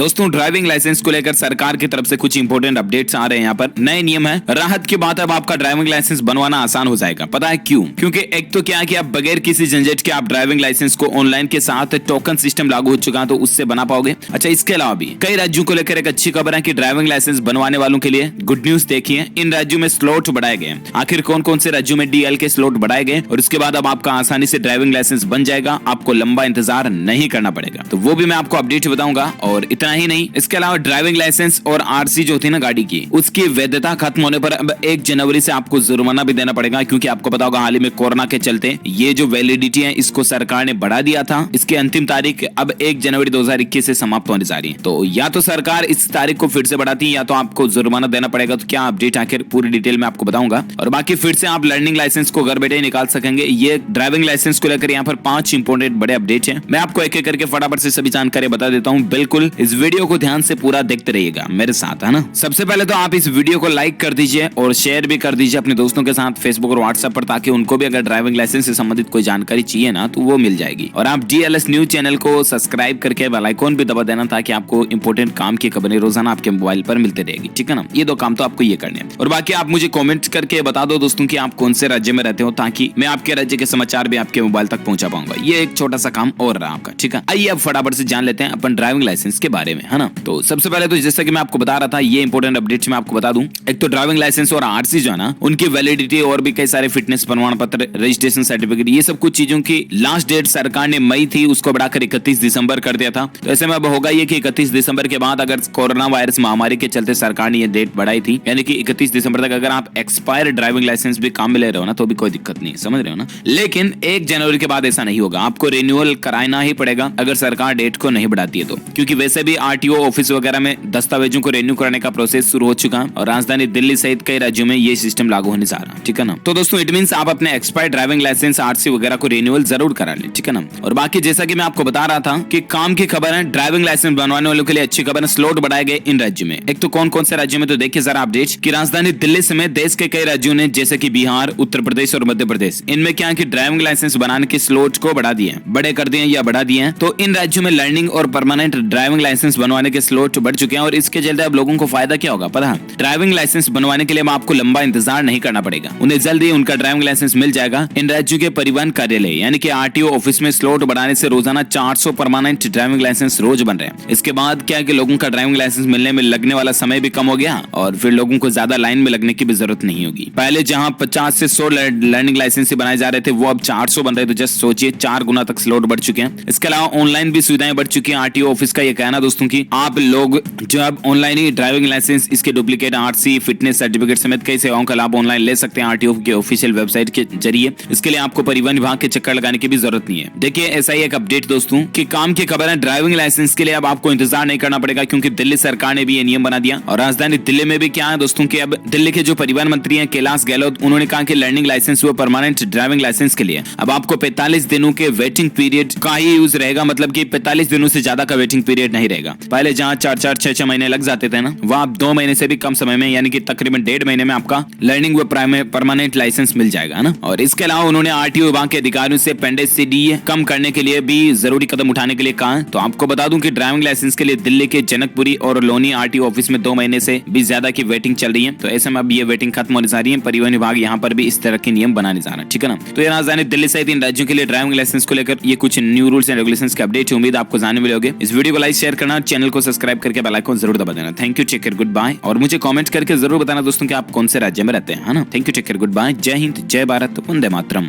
दोस्तों driving licence को लेकर सरकार की तरफ से कुछ इंपोर्टेंट अपडेट्स आ रहे हैं। यहाँ पर नए नियम है। राहत की बात, अब आपका ड्राइविंग लाइसेंस बनवाना आसान हो जाएगा। पता है क्यों? क्योंकि एक तो क्या है कि आप बगैर किसी झंझट के आप ड्राइविंग लाइसेंस को ऑनलाइन के साथ टोकन सिस्टम लागू हो चुका है, तो उससे बना पाओगे। अच्छा, इसके अलावा भी कई राज्यों को लेकर एक अच्छी खबर है कि ड्राइविंग लाइसेंस बनवाने वालों के लिए गुड न्यूज देखिए, इन राज्यों में स्लॉट बढ़ाए गए। आखिर कौन कौन से राज्यों में डीएल के स्लॉट बढ़ाए गए और उसके बाद अब आपका आसानी से ड्राइविंग लाइसेंस बन जाएगा, आपको लंबा इंतजार नहीं करना पड़ेगा। तो वो भी मैं आपको अपडेट बताऊंगा। और इतना ही नहीं, इसके अलावा ड्राइविंग लाइसेंस और आरसी जो होती है ना गाड़ी की, उसकी वैधता खत्म होने पर अब 1 जनवरी से आपको जुर्माना भी देना पड़ेगा। क्योंकि आपको पता होगा हाल ही में कोरोना के चलते ये जो वैलिडिटी है इसको सरकार ने बढ़ा दिया था। इसकी अंतिम तारीख अब 1 जनवरी 2021 से समाप्त होने जा रही है। तो या तो सरकार इस तारीख को फिर से बढ़ाती है या तो आपको जुर्माना देना पड़ेगा। तो क्या अपडेट आखिर पूरी डिटेल में आपको बताऊंगा। और बाकी फिर से आप लर्निंग लाइसेंस को घर बैठे ही निकाल सकेंगे। ये ड्राइविंग लाइसेंस को लेकर यहाँ पर 5 इंपोर्टेंट बड़े अपडेट हैं। मैं आपको एक एक करके फटाफट से सभी जानकारी बता देता हूँ। बिल्कुल इस वीडियो को ध्यान से पूरा देखते रहिएगा मेरे साथ, है ना। सबसे पहले तो आप इस वीडियो को लाइक कर दीजिए और शेयर भी कर दीजिए अपने दोस्तों के साथ फेसबुक और व्हाट्सएप पर, ताकि उनको भी अगर ड्राइविंग लाइसेंस से संबंधित कोई जानकारी चाहिए ना तो वो मिल जाएगी। और आप डीएलएस न्यूज चैनल को सब्सक्राइब करके बेल आइकॉन भी दबा देना, ताकि आपको इंपोर्टेंट काम की खबरें रोजाना आपके मोबाइल पर मिलते रहेगी। ठीक है ना, ये 2 काम तो आपको ये करने हैं। और बाकी आप मुझे कॉमेंट करके बता दो दोस्तों कि आप कौन से राज्य में रहते हो, ताकि मैं आपके राज्य के समाचार भी आपके मोबाइल तक पहुंचा पाऊंगा। ये एक छोटा सा काम और रहा आपका। ठीक है, आइए अब फटाफट से जान लेते हैं अपन ड्राइविंग लाइसेंस के बारे में, है ना। तो सबसे पहले तो जैसा कि मैं आपको बता रहा था, ये इंपोर्टेंट अपडेट्स मैं आपको बता दूं। एक तो ड्राइविंग लाइसेंस और आरसी जो है ना, उनकी वैलिडिटी और भी कई सारे फिटनेस प्रमाण पत्र, रजिस्ट्रेशन सर्टिफिकेट, ये सब कुछ चीजों की लास्ट डेट सरकार ने मई थी, उसको बढ़ाकर 31 दिसंबर कर दिया था। तो ऐसे में अब होगा ये कि 31 दिसंबर के बाद अगर कोरोना वायरस महामारी के चलते सरकार ने ये डेट बढ़ाई थी, यानी कि 31 दिसंबर तक अगर आप एक्सपायर ड्राइविंग लाइसेंस भी काम में ले रहे हो ना तो भी कोई दिक्कत नहीं है, समझ रहे हो ना। लेकिन 1 जनवरी के बाद ऐसा नहीं होगा, आपको रिन्यूअल कराना ही पड़ेगा अगर सरकार डेट को नहीं बढ़ाती है तो। क्योंकि वैसे भी आरटीओ ऑफिस वगैरह में दस्तावेजों को रिन्यू करने का प्रोसेस शुरू हो चुका है और राजधानी दिल्ली सहित कई राज्यों में ये सिस्टम लागू होने जा रहा है। ठीक है ना। तो दोस्तों इट मींस आप अपने एक्सपायर्ड ड्राइविंग लाइसेंस, आरसी वगैरह को रिन्यूअल जरूर करा लें। ठीक है ना। और बाकी जैसा कि मैं आपको बता रहा था कि काम की खबर है, ड्राइविंग लाइसेंस बनवाने वालों के लिए अच्छी खबर है। स्लॉट बढ़ाए गए इन राज्यों में। एक तो कौन कौन से राज्यों में, तो देखिए जरा अपडेट कि राजधानी दिल्ली समेत देश के कई राज्यों ने, जैसे कि बिहार, उत्तर प्रदेश और मध्य प्रदेश, इनमें क्या है कि ड्राइविंग लाइसेंस बनाने के स्लॉट को बढ़ा दिए, बड़े कर दिए या बढ़ा दिए हैं। तो इन राज्यों में लर्निंग और परमानेंट ड्राइविंग लाइसेंस बनवाने के स्लॉट बढ़ चुके हैं। और इसके चलते अब लोगों को फायदा क्या होगा पता है? ड्राइविंग लाइसेंस बनवाने के लिए आपको लंबा इंतजार नहीं करना पड़ेगा, उन्हें जल्दी उनका ड्राइविंग लाइसेंस मिल जाएगा। इन राज्यों के परिवहन कार्यालय यानी कि आरटीओ ऑफिस में स्लॉट बढ़ाने से रोजाना 400 परमानेंट ड्राइविंग लाइसेंस रोज बन रहे हैं। इसके बाद क्या है कि लोगों का ड्राइविंग लाइसेंस मिलने में लगने वाला समय भी कम हो गया और फिर लोगों को ज्यादा लाइन में लगने की भी जरूरत नहीं होगी। पहले जहां 50 से 100 लर्निंग लाइसेंस बनाए जा रहे थे, वो अब 400 बन रहे। तो जस्ट सोचिए 4 गुना तक स्लॉट बढ़ चुके हैं। इसके अलावा ऑनलाइन भी सुविधाएं बढ़ चुकी हैं। आरटीओ ऑफिस का ये कहना दोस्तों की आप लोग जो अब ऑनलाइन ही ड्राइविंग लाइसेंस, इसके डुप्लीकेट आरसी, फिटनेस सर्टिफिकेट समेत कई सेवाओं का लाभ ऑनलाइन ले सकते हैं आरटीओ के ऑफिशियल वेबसाइट के जरिए। इसके लिए आपको परिवहन विभाग के चक्कर लगाने की भी जरूरत नहीं है। देखिए ऐसा ही एक अपडेट दोस्तों कि काम की खबर है, ड्राइविंग लाइसेंस के लिए अब आपको इंतजार नहीं करना पड़ेगा, क्योंकि दिल्ली सरकार ने भी ये नियम बना दिया। और राजधानी दिल्ली में भी क्या है दोस्तों कि अब दिल्ली के जो परिवहन मंत्री हैं कैलाश गहलोत, उन्होंने कहा कि लर्निंग लाइसेंस व परमानेंट ड्राइविंग लाइसेंस के लिए अब आपको 45 दिनों के वेटिंग पीरियड का ही यूज रहेगा। मतलब कि 45 दिनों से ज्यादा का वेटिंग पीरियड नहीं रहेगा। पहले जहां 4-4, 6-6 महीने लग जाते थे ना, वहां 2 महीने से भी कम समय में, यानी कि तकरीबन 1.5 महीने में आपका लर्निंग व परमानेंट लाइसेंस मिल जाएगा ना। और इसके अलावा उन्होंने आरटीओ विभाग के अधिकारियों से पेंडेसिटी कम करने के लिए भी जरूरी कदम उठाने के लिए कहा। तो आपको बता दूं कि ड्राइविंग लाइसेंस के लिए दिल्ली के जनकपुरी और लोनी आरटीओ ऑफिस में 2 महीने से भी ज्यादा की वेटिंग चल रही है। तो ऐसे में अब ये वेटिंग खत्म होने जा रही है। परिवहन विभाग यहाँ पर भी इस तरह के नियम बनाने जा रहा है। ठीक है ना। तो ये राजधानी दिल्ली सहित इन राज्यों के लिए ड्राइविंग लाइसेंस को लेकर ये कुछ न्यू रूल्स एंड रेगुलेशंस के अपडेट उम्मीद आपको जानने मिलेंगे। इस वीडियो को लाइक शेयर करना, चैनल को सब्सक्राइब करके बेल आइकन जरूर दबा देना। Thank you, take care, goodbye. और मुझे कमेंट करके जरूर बताना दोस्तों कि आप कौन से राज्य में रहते हैं, है ना। Thank you, take care, goodbye. जय हिंद, जय भारत, वंदे मातरम।